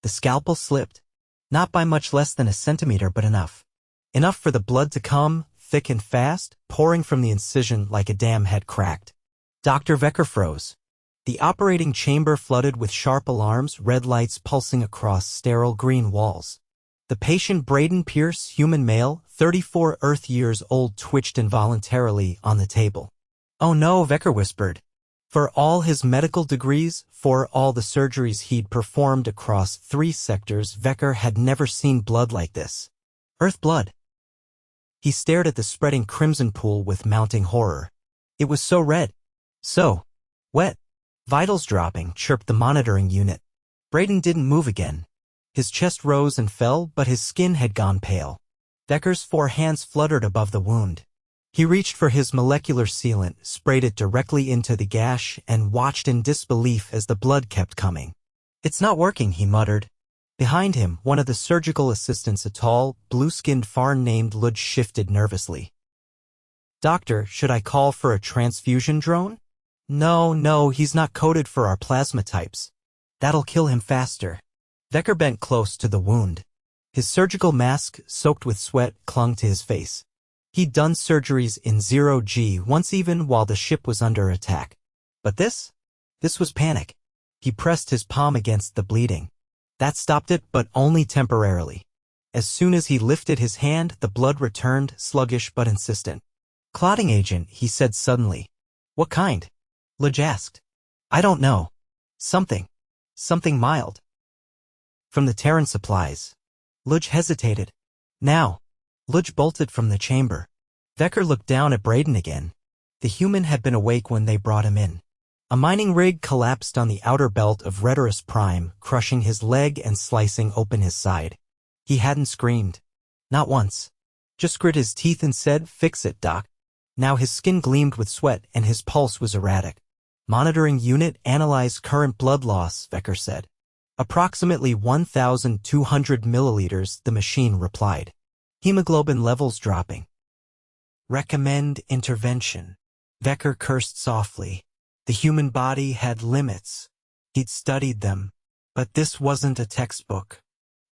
The scalpel slipped. Not by much less than a centimeter, but enough. Enough for the blood to come, thick and fast, pouring from the incision like a dam had cracked. Dr. Veqor froze. The operating chamber flooded with sharp alarms, red lights pulsing across sterile green walls. The patient, Brayden Pierce, human male, 34 Earth years old, twitched involuntarily on the table. "Oh no," Veqor whispered. For all his medical degrees, for all the surgeries he'd performed across 3 sectors, Veqor had never seen blood like this. Earth blood. He stared at the spreading crimson pool with mounting horror. It was so red. So wet. "Vitals dropping," chirped the monitoring unit. Brayden didn't move again. His chest rose and fell, but his skin had gone pale. Veqor's 4 hands fluttered above the wound. He reached for his molecular sealant, sprayed it directly into the gash, and watched in disbelief as the blood kept coming. "It's not working," he muttered. Behind him, one of the surgical assistants, a tall, blue-skinned foreign named Ludge, shifted nervously. "Doctor, should I call for a transfusion drone?" No, he's not coded for our plasma types. That'll kill him faster." Veqor bent close to the wound. His surgical mask, soaked with sweat, clung to his face. He'd done surgeries in 0G once, even while the ship was under attack. But this was panic. He pressed his palm against the bleeding. That stopped it, but only temporarily. As soon as he lifted his hand, the blood returned, sluggish but insistent. "Clotting agent," he said suddenly. "What kind?" Ludge asked. "I don't know. Something mild. From the Terran supplies." Ludge hesitated. "Now." Ludge bolted from the chamber. Veqor looked down at Brayden again. The human had been awake when they brought him in. A mining rig collapsed on the outer belt of Rhetorus Prime, crushing his leg and slicing open his side. He hadn't screamed. Not once. Just grit his teeth and said, "Fix it, Doc." Now his skin gleamed with sweat and his pulse was erratic. "Monitoring unit, analyze current blood loss," Veqor said. "Approximately 1,200 milliliters," the machine replied. "Hemoglobin levels dropping. Recommend intervention." Veqor cursed softly. The human body had limits. He'd studied them. But this wasn't a textbook.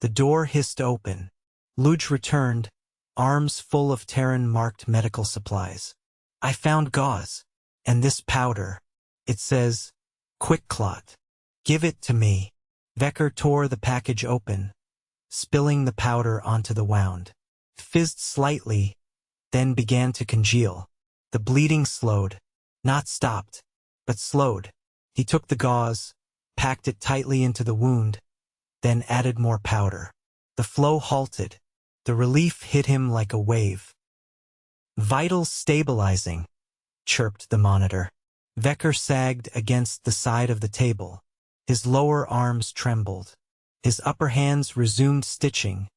The door hissed open. Ludge returned, arms full of Terran-marked medical supplies. "I found gauze. And this powder. It says, quick clot. Give it to me." Veqor tore the package open, spilling the powder onto the wound. Fizzed slightly, then began to congeal. The bleeding slowed. Not stopped, but slowed. He took the gauze, packed it tightly into the wound, then added more powder. The flow halted. The relief hit him like a wave. "Vitals stabilizing," chirped the monitor. Veqor sagged against the side of the table. His lower arms trembled. His upper hands resumed stitching,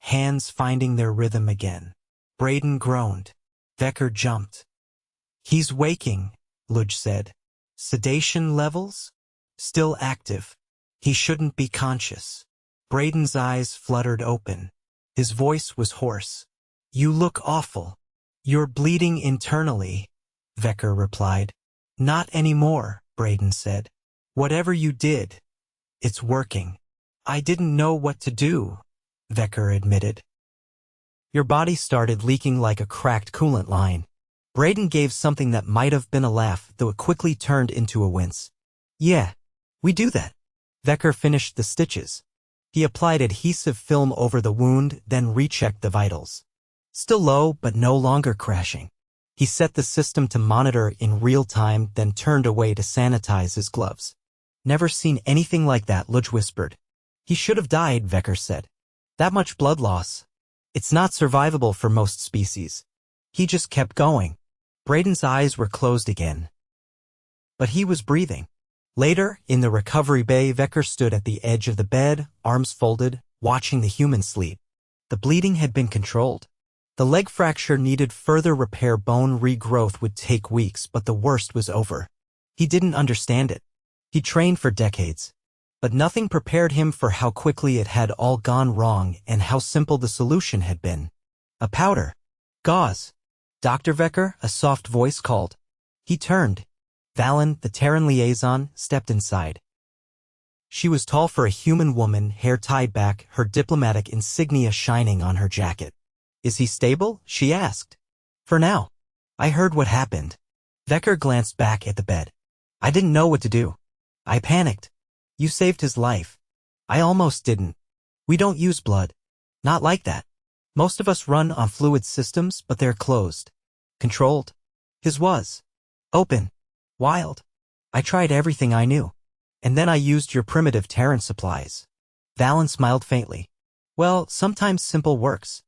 hands finding their rhythm again. Brayden groaned. Veqor jumped. "He's waking," Ludge said. "Sedation levels? Still active. He shouldn't be conscious." Brayden's eyes fluttered open. His voice was hoarse. "You look awful." "You're bleeding internally," Veqor replied. "Not anymore," Brayden said. "Whatever you did, it's working." "I didn't know what to do," Veqor admitted. "Your body started leaking like a cracked coolant line." Brayden gave something that might have been a laugh, though it quickly turned into a wince. "Yeah, we do that." Veqor finished the stitches. He applied adhesive film over the wound, then rechecked the vitals. Still low, but no longer crashing. He set the system to monitor in real time, then turned away to sanitize his gloves. "Never seen anything like that," Ludge whispered. "He should have died," Veqor said. "That much blood loss. It's not survivable for most species." He just kept going. Brayden's eyes were closed again. But he was breathing. Later, in the recovery bay, Veqor stood at the edge of the bed, arms folded, watching the human sleep. The bleeding had been controlled. The leg fracture needed further repair. Bone regrowth would take weeks, but the worst was over. He didn't understand it. He trained for decades. But nothing prepared him for how quickly it had all gone wrong and how simple the solution had been. "A powder. Gauze." "Dr. Veqor," a soft voice called. He turned. Valen, the Terran liaison, stepped inside. She was tall for a human woman, hair tied back, her diplomatic insignia shining on her jacket. Is he stable? She asked. For now. I heard what happened. Veqor glanced back at the bed. I didn't know what to do. I panicked. You saved his life. I almost didn't. We don't use blood. Not like that. Most of us run on fluid systems, but they're closed. Controlled. His was. Open. Wild. I tried everything I knew. And then I used your primitive Terran supplies. Valen smiled faintly. Well, sometimes simple works.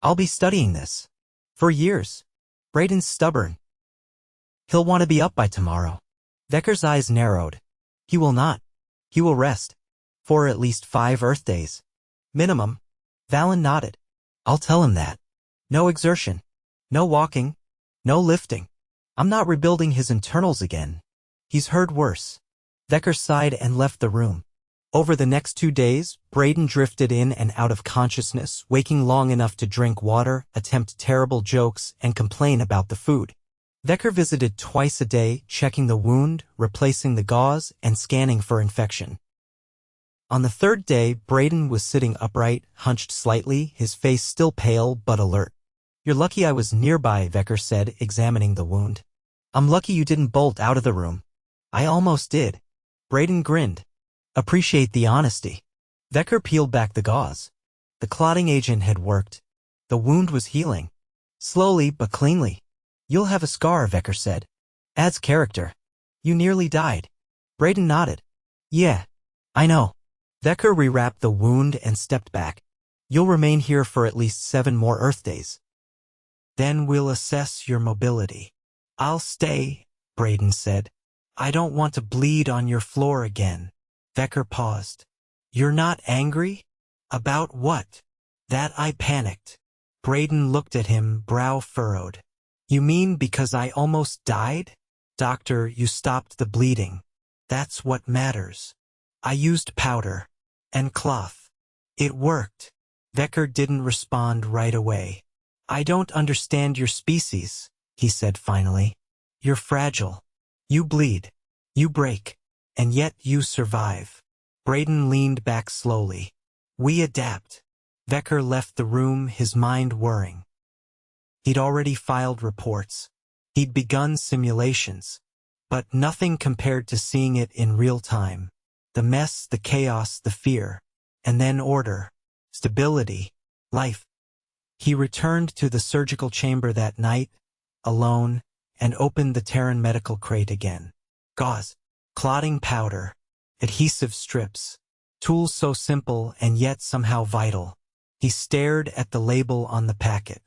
I'll be studying this. For years. Brayden's stubborn. He'll want to be up by tomorrow. Veqor's eyes narrowed. He will not. He will rest. For at least 5 Earth days. Minimum. Valen nodded. I'll tell him that. No exertion. No walking. No lifting. I'm not rebuilding his internals again. He's heard worse. Veqor sighed and left the room. Over the next 2 days, Brayden drifted in and out of consciousness, waking long enough to drink water, attempt terrible jokes, and complain about the food. Veqor visited twice a day, checking the wound, replacing the gauze, and scanning for infection. On the 3rd day, Brayden was sitting upright, hunched slightly, his face still pale but alert. You're lucky I was nearby, Veqor said, examining the wound. I'm lucky you didn't bolt out of the room. I almost did. Brayden grinned. Appreciate the honesty. Veqor peeled back the gauze. The clotting agent had worked. The wound was healing. Slowly but cleanly. You'll have a scar, Veqor said. Adds character. You nearly died. Brayden nodded. Yeah, I know. Veqor rewrapped the wound and stepped back. You'll remain here for at least 7 more Earth days. Then we'll assess your mobility. I'll stay, Brayden said. I don't want to bleed on your floor again. Veqor paused. You're not angry? About what? That I panicked. Brayden looked at him, brow furrowed. You mean because I almost died? Doctor, you stopped the bleeding. That's what matters. I used powder. And cloth. It worked. Veqor didn't respond right away. I don't understand your species, he said finally. You're fragile. You bleed. You break. And yet you survive. Brayden leaned back slowly. We adapt. Veqor left the room, his mind whirring. He'd already filed reports. He'd begun simulations. But nothing compared to seeing it in real time. The mess, the chaos, the fear. And then order. Stability. Life. He returned to the surgical chamber that night, alone, and opened the Terran medical crate again. Gauze. Clotting powder. Adhesive strips. Tools so simple and yet somehow vital. He stared at the label on the packet.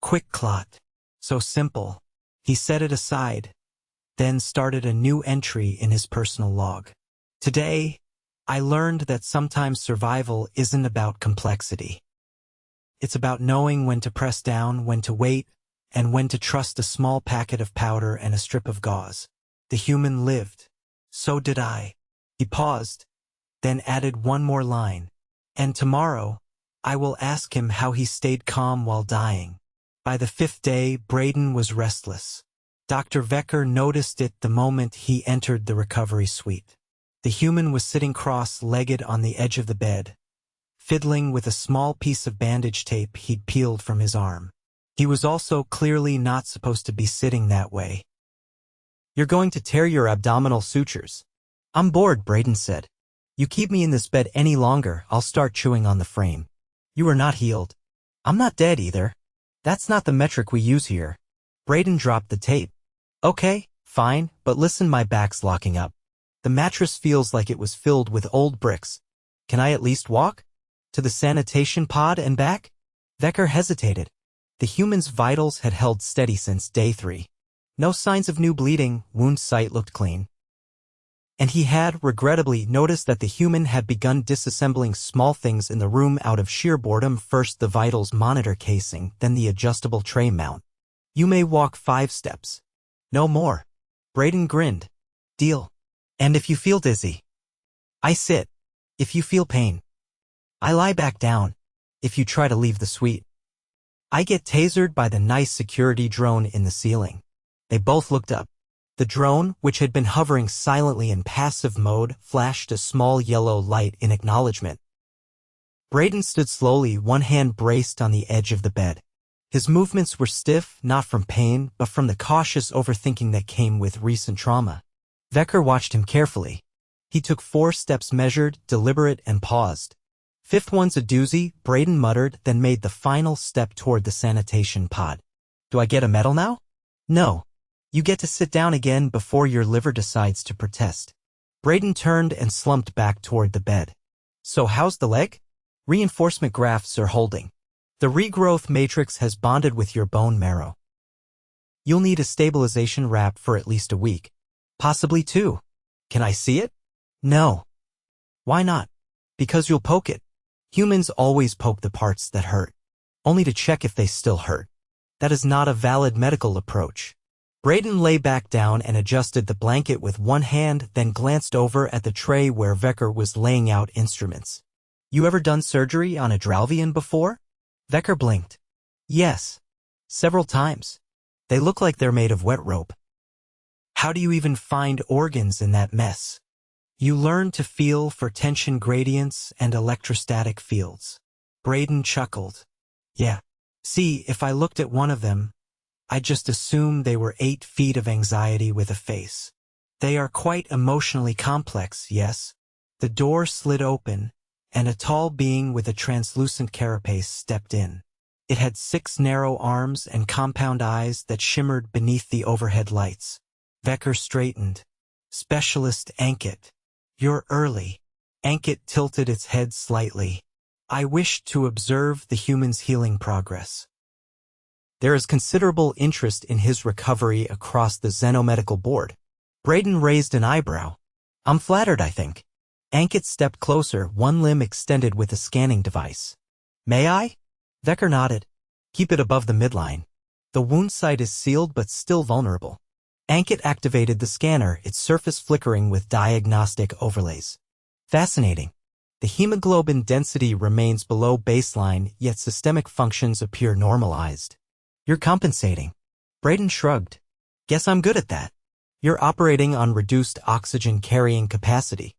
Quick clot. So simple. He set it aside, then started a new entry in his personal log. Today, I learned that sometimes survival isn't about complexity. It's about knowing when to press down, when to wait, and when to trust a small packet of powder and a strip of gauze. The human lived. So did I. He paused, then added one more line. And tomorrow, I will ask him how he stayed calm while dying. By the 5th day, Brayden was restless. Dr. Veqor noticed it the moment he entered the recovery suite. The human was sitting cross-legged on the edge of the bed, fiddling with a small piece of bandage tape he'd peeled from his arm. He was also clearly not supposed to be sitting that way. You're going to tear your abdominal sutures. I'm bored, Brayden said. You keep me in this bed any longer, I'll start chewing on the frame. You are not healed. I'm not dead either. That's not the metric we use here. Brayden dropped the tape. Okay, fine, but listen, my back's locking up. The mattress feels like it was filled with old bricks. Can I at least walk? To the sanitation pod and back? Veqor hesitated. The human's vitals had held steady since day 3. No signs of new bleeding, wound site looked clean. And he had, regrettably, noticed that the human had begun disassembling small things in the room out of sheer boredom, first the vitals monitor casing, then the adjustable tray mount. You may walk 5 steps. No more. Brayden grinned. Deal. And if you feel dizzy, I sit. If you feel pain, I lie back down. If you try to leave the suite, I get tasered by the nice security drone in the ceiling. They both looked up. The drone, which had been hovering silently in passive mode, flashed a small yellow light in acknowledgement. Brayden stood slowly, one hand braced on the edge of the bed. His movements were stiff, not from pain, but from the cautious overthinking that came with recent trauma. Veqor watched him carefully. He took 4 steps, measured, deliberate, and paused. "Fifth one's a doozy," Brayden muttered, then made the final step toward the sanitation pod. "Do I get a medal now?" "No. You get to sit down again before your liver decides to protest." Brayden turned and slumped back toward the bed. "So how's the leg?" "Reinforcement grafts are holding. The regrowth matrix has bonded with your bone marrow. You'll need a stabilization wrap for at least a week. Possibly 2. Can I see it?" "No." "Why not?" "Because you'll poke it. Humans always poke the parts that hurt, only to check if they still hurt. That is not a valid medical approach." Brayden lay back down and adjusted the blanket with one hand, then glanced over at the tray where Veqor was laying out instruments. "You ever done surgery on a Dralvian before?" Veqor blinked. "Yes. Several times. They look like they're made of wet rope." "How do you even find organs in that mess?" "You learn to feel for tension gradients and electrostatic fields." Brayden chuckled. "Yeah. See, if I looked at one of them, I'd just assume they were 8 feet of anxiety with a face. They are quite emotionally complex, yes?" The door slid open, and a tall being with a translucent carapace stepped in. It had 6 narrow arms and compound eyes that shimmered beneath the overhead lights. Veqor straightened. "Specialist Ankit. You're early." Ankit tilted its head slightly. "I wished to observe the human's healing progress." There is considerable interest in his recovery across the Xenomedical board. Brayden raised an eyebrow. "I'm flattered, I think." Ankit stepped closer, one limb extended with a scanning device. "May I?" Veqor nodded. "Keep it above the midline. The wound site is sealed but still vulnerable." Ankit activated the scanner, its surface flickering with diagnostic overlays. "Fascinating. The hemoglobin density remains below baseline, yet systemic functions appear normalized." "You're compensating." Brayden shrugged. "Guess I'm good at that." "You're operating on reduced oxygen carrying capacity.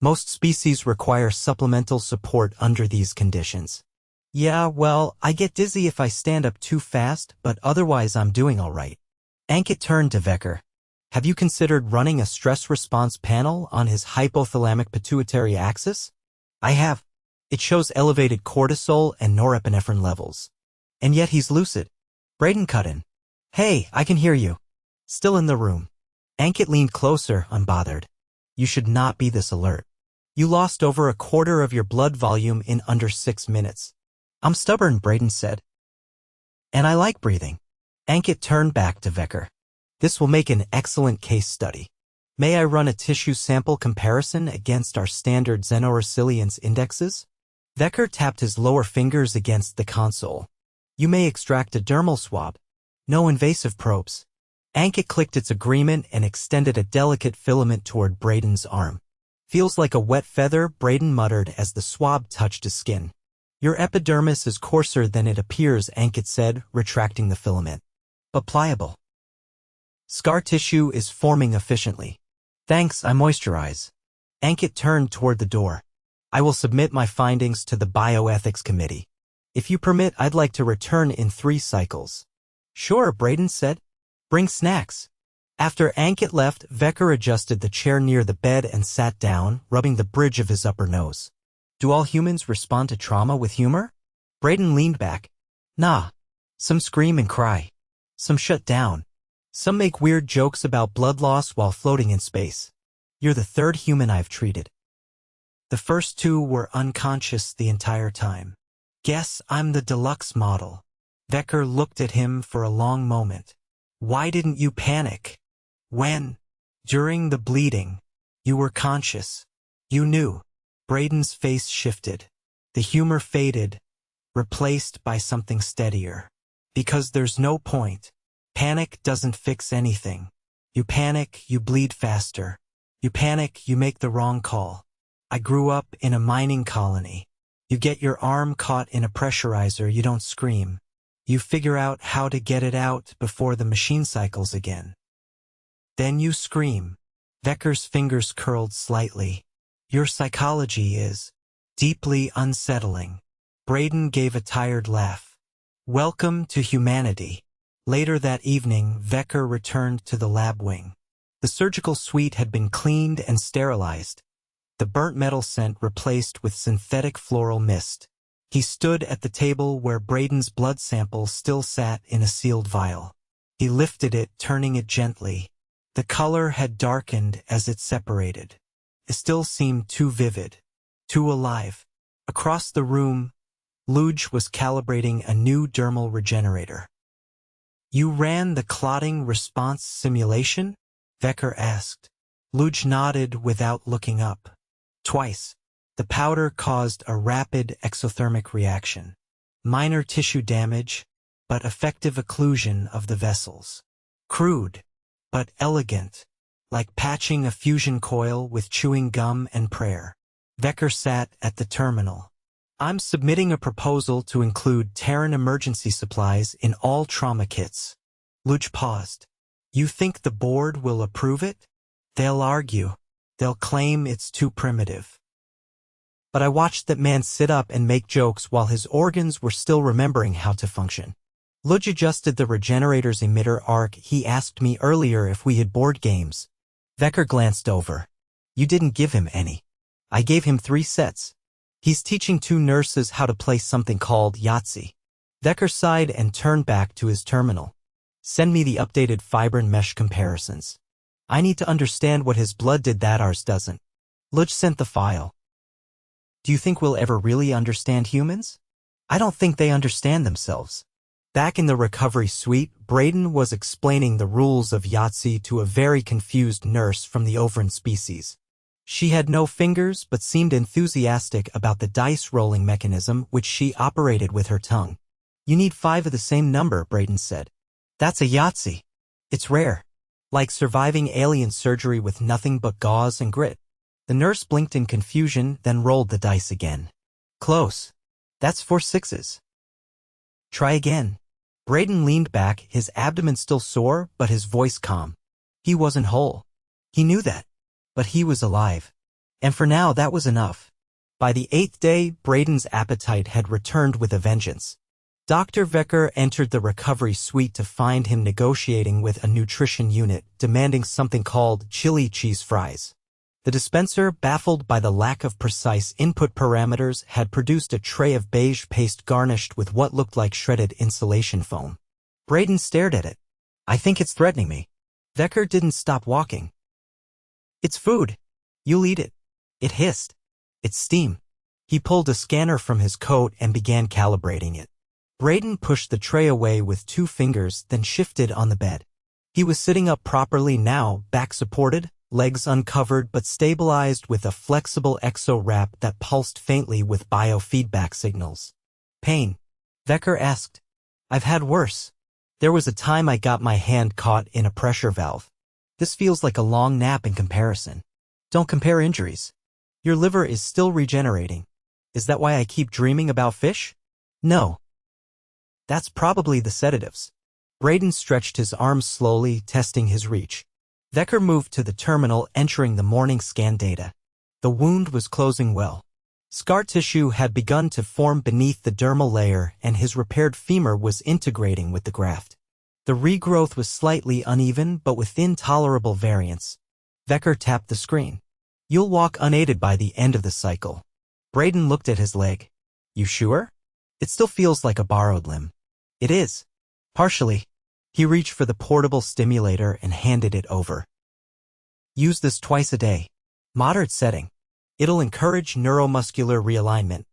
Most species require supplemental support under these conditions." "Yeah, well, I get dizzy if I stand up too fast, but otherwise I'm doing all right." Ankit turned to Veqor. "Have you considered running a stress response panel on his hypothalamic pituitary axis?" "I have. It shows elevated cortisol and norepinephrine levels. And yet he's lucid." Brayden cut in. "Hey, I can hear you." "Still in the room." Ankit leaned closer, unbothered. "You should not be this alert. You lost over a quarter of your blood volume in under 6 minutes." "I'm stubborn," Brayden said. "And I like breathing." Ankit turned back to Veqor. "This will make an excellent case study. May I run a tissue sample comparison against our standard xenoresilience indexes?" Veqor tapped his lower fingers against the console. "You may extract a dermal swab. No invasive probes." Ankit clicked its agreement and extended a delicate filament toward Brayden's arm. "Feels like a wet feather," Brayden muttered as the swab touched his skin. "Your epidermis is coarser than it appears," Ankit said, retracting the filament. "But pliable. Scar tissue is forming efficiently." "Thanks, I moisturize." Ankit turned toward the door. "I will submit my findings to the bioethics committee. If you permit, I'd like to return in 3 cycles. "Sure," Brayden said. "Bring snacks." After Ankit left, Veqor adjusted the chair near the bed and sat down, rubbing the bridge of his upper nose. "Do all humans respond to trauma with humor?" Brayden leaned back. "Nah. Some scream and cry. Some shut down. Some make weird jokes about blood loss while floating in space. You're the 3rd human I've treated. The first 2 were unconscious the entire time. Guess I'm the deluxe model." Veqor looked at him for a long moment. "Why didn't you panic? When, during the bleeding, you were conscious, you knew." Brayden's face shifted. The humor faded, replaced by something steadier. "Because there's no point. Panic doesn't fix anything. You panic, you bleed faster. You panic, you make the wrong call. I grew up in a mining colony. You get your arm caught in a pressurizer, you don't scream. You figure out how to get it out before the machine cycles again. Then you scream. Veqor's fingers curled slightly. Your psychology is deeply unsettling. Brayden gave a tired laugh. Welcome to humanity. Later that evening, Veqor returned to the lab wing. The surgical suite had been cleaned and sterilized, the burnt metal scent replaced with synthetic floral mist. He stood at the table where Brayden's blood sample still sat in a sealed vial. He lifted it, turning it gently. The color had darkened as it separated. It still seemed too vivid, too alive. Across the room, Luge was calibrating a new dermal regenerator. You ran the clotting response simulation? Veqor asked. Luge nodded without looking up. Twice. The powder caused a rapid exothermic reaction. Minor tissue damage, but effective occlusion of the vessels. Crude, but elegant, like patching a fusion coil with chewing gum and prayer. Veqor sat at the terminal. I'm submitting a proposal to include Terran emergency supplies in all trauma kits. Luge paused. You think the board will approve it? They'll argue. They'll claim it's too primitive. But I watched that man sit up and make jokes while his organs were still remembering how to function. Luge adjusted the regenerator's emitter arc. He asked me earlier if we had board games. Veqor glanced over. You didn't give him any. I gave him 3 sets. He's teaching 2 nurses how to play something called Yahtzee. Veqor sighed and turned back to his terminal. Send me the updated fibrin mesh comparisons. I need to understand what his blood did that ours doesn't. Luge sent the file. Do you think we'll ever really understand humans? I don't think they understand themselves. Back in the recovery suite, Brayden was explaining the rules of Yahtzee to a very confused nurse from the Overan species. She had no fingers but seemed enthusiastic about the dice-rolling mechanism which she operated with her tongue. You need 5 of the same number, Brayden said. That's a Yahtzee. It's rare. Like surviving alien surgery with nothing but gauze and grit. The nurse blinked in confusion, then rolled the dice again. Close. That's 4 6s. Try again. Brayden leaned back, his abdomen still sore, but his voice calm. He wasn't whole. He knew that. But he was alive. And for now that was enough. By the 8th day, Brayden's appetite had returned with a vengeance. Dr. Veqor entered the recovery suite to find him negotiating with a nutrition unit, demanding something called chili cheese fries. The dispenser, baffled by the lack of precise input parameters, had produced a tray of beige paste garnished with what looked like shredded insulation foam. Brayden stared at it. I think it's threatening me. Veqor didn't stop walking. It's food. You'll eat it. It hissed. It's steam. He pulled a scanner from his coat and began calibrating it. Brayden pushed the tray away with 2 fingers, then shifted on the bed. He was sitting up properly now, back supported, legs uncovered but stabilized with a flexible exo wrap that pulsed faintly with biofeedback signals. Pain? Veqor asked. I've had worse. There was a time I got my hand caught in a pressure valve. This feels like a long nap in comparison. Don't compare injuries. Your liver is still regenerating. Is that why I keep dreaming about fish? No. That's probably the sedatives. Brayden stretched his arms slowly, testing his reach. Veqor moved to the terminal, entering the morning scan data. The wound was closing well. Scar tissue had begun to form beneath the dermal layer, and his repaired femur was integrating with the graft. The regrowth was slightly uneven, but within tolerable variance. Veqor tapped the screen. You'll walk unaided by the end of the cycle. Brayden looked at his leg. You sure? It still feels like a borrowed limb. It is. Partially. He reached for the portable stimulator and handed it over. Use this twice a day. Moderate setting. It'll encourage neuromuscular realignment.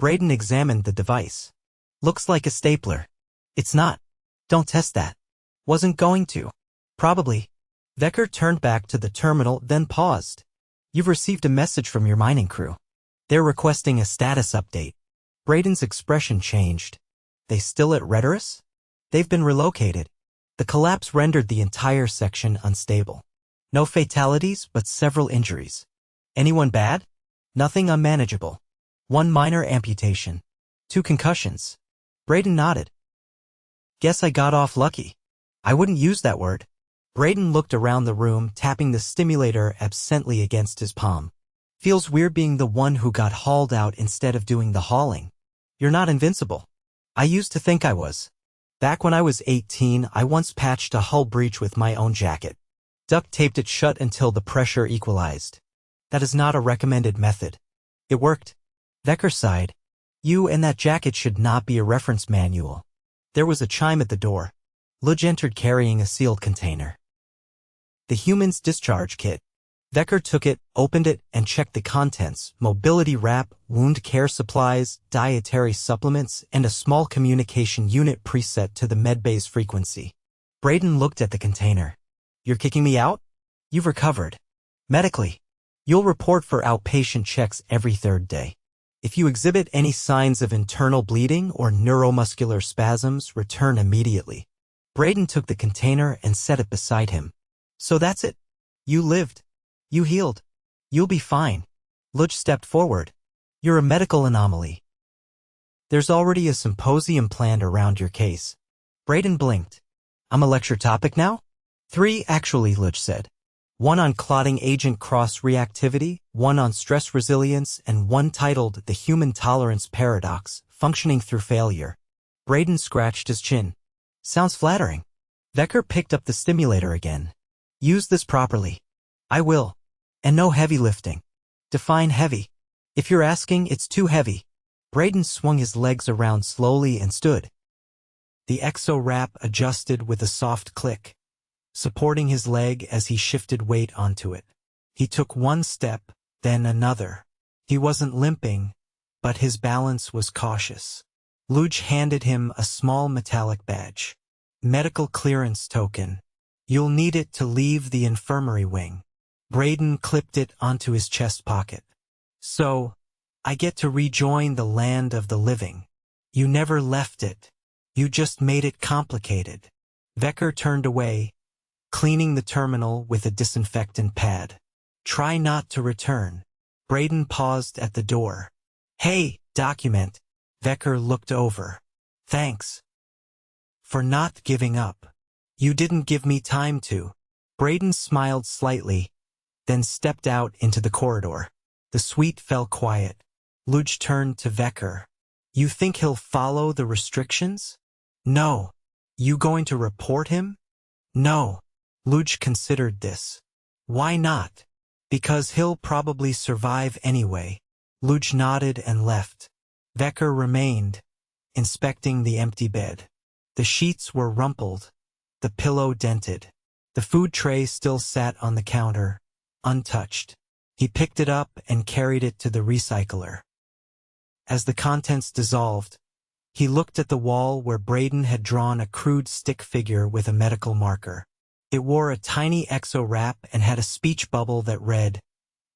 Brayden examined the device. Looks like a stapler. It's not. Don't test that. Wasn't going to. Probably. Veqor turned back to the terminal, then paused. You've received a message from your mining crew. They're requesting a status update. Brayden's expression changed. They still at Rhetorus? They've been relocated. The collapse rendered the entire section unstable. No fatalities, but several injuries. Anyone bad? Nothing unmanageable. 1 minor amputation. 2 concussions. Brayden nodded. Guess I got off lucky. I wouldn't use that word. Brayden looked around the room, tapping the stimulator absently against his palm. Feels weird being the one who got hauled out instead of doing the hauling. You're not invincible. I used to think I was. Back when I was 18, I once patched a hull breach with my own jacket. Duct taped it shut until the pressure equalized. That is not a recommended method. It worked. Veqor sighed. You and that jacket should not be a reference manual. There was a chime at the door. Ludge entered carrying a sealed container. The human's discharge kit. Veqor took it, opened it, and checked the contents: mobility wrap, wound care supplies, dietary supplements, and a small communication unit preset to the medbay's frequency. Brayden looked at the container. You're kicking me out? You've recovered. Medically. You'll report for outpatient checks every 3rd day. If you exhibit any signs of internal bleeding or neuromuscular spasms, return immediately. Brayden took the container and set it beside him. So that's it. You lived. You healed. You'll be fine. Ludge stepped forward. You're a medical anomaly. There's already a symposium planned around your case. Brayden blinked. I'm a lecture topic now? 3 actually, Ludge said. 1 on clotting agent cross-reactivity, 1 on stress resilience, and 1 titled The Human Tolerance Paradox, Functioning Through Failure. Brayden scratched his chin. Sounds flattering. Veqor picked up the stimulator again. Use this properly. I will. And no heavy lifting. Define heavy. If you're asking, it's too heavy. Brayden swung his legs around slowly and stood. The exo wrap adjusted with a soft click, supporting his leg as he shifted weight onto it. He took 1 step, then another. He wasn't limping, but his balance was cautious. Ludge handed him a small metallic badge. Medical clearance token. You'll need it to leave the infirmary wing. Brayden clipped it onto his chest pocket. So, I get to rejoin the land of the living. You never left it. You just made it complicated. Veqor turned away, cleaning the terminal with a disinfectant pad. Try not to return. Brayden paused at the door. Hey, document. Veqor looked over. Thanks. For not giving up. You didn't give me time to. Brayden smiled slightly, then stepped out into the corridor. The suite fell quiet. Ludge turned to Veqor. You think he'll follow the restrictions? No. You going to report him? No. Ludge considered this. Why not? Because he'll probably survive anyway. Ludge nodded and left. Veqor remained, inspecting the empty bed. The sheets were rumpled, the pillow dented. The food tray still sat on the counter, untouched. He picked it up and carried it to the recycler. As the contents dissolved, he looked at the wall where Brayden had drawn a crude stick figure with a medical marker. It wore a tiny exo wrap and had a speech bubble that read,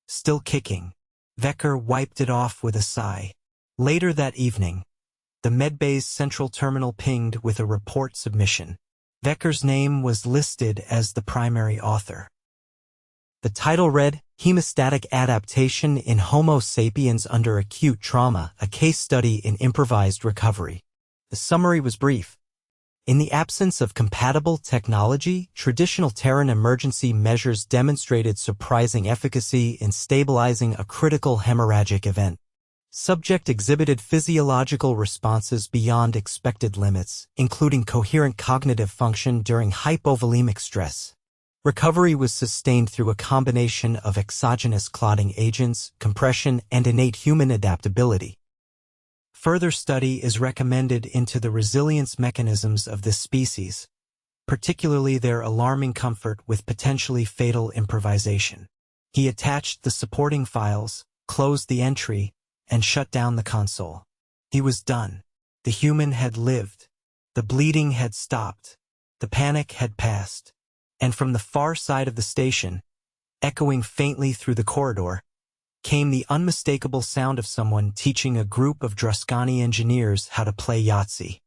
"Still kicking." Veqor wiped it off with a sigh. Later that evening, the medbay's central terminal pinged with a report submission. Veqor's name was listed as the primary author. The title read, Hemostatic Adaptation in Homo Sapiens Under Acute Trauma, a Case Study in Improvised Recovery. The summary was brief. In the absence of compatible technology, traditional Terran emergency measures demonstrated surprising efficacy in stabilizing a critical hemorrhagic event. Subject exhibited physiological responses beyond expected limits, including coherent cognitive function during hypovolemic stress. Recovery was sustained through a combination of exogenous clotting agents, compression, and innate human adaptability. Further study is recommended into the resilience mechanisms of this species, particularly their alarming comfort with potentially fatal improvisation. He attached the supporting files, closed the entry, and shut down the console. He was done. The human had lived. The bleeding had stopped. The panic had passed. And from the far side of the station, echoing faintly through the corridor, came the unmistakable sound of someone teaching a group of Druskani engineers how to play Yahtzee.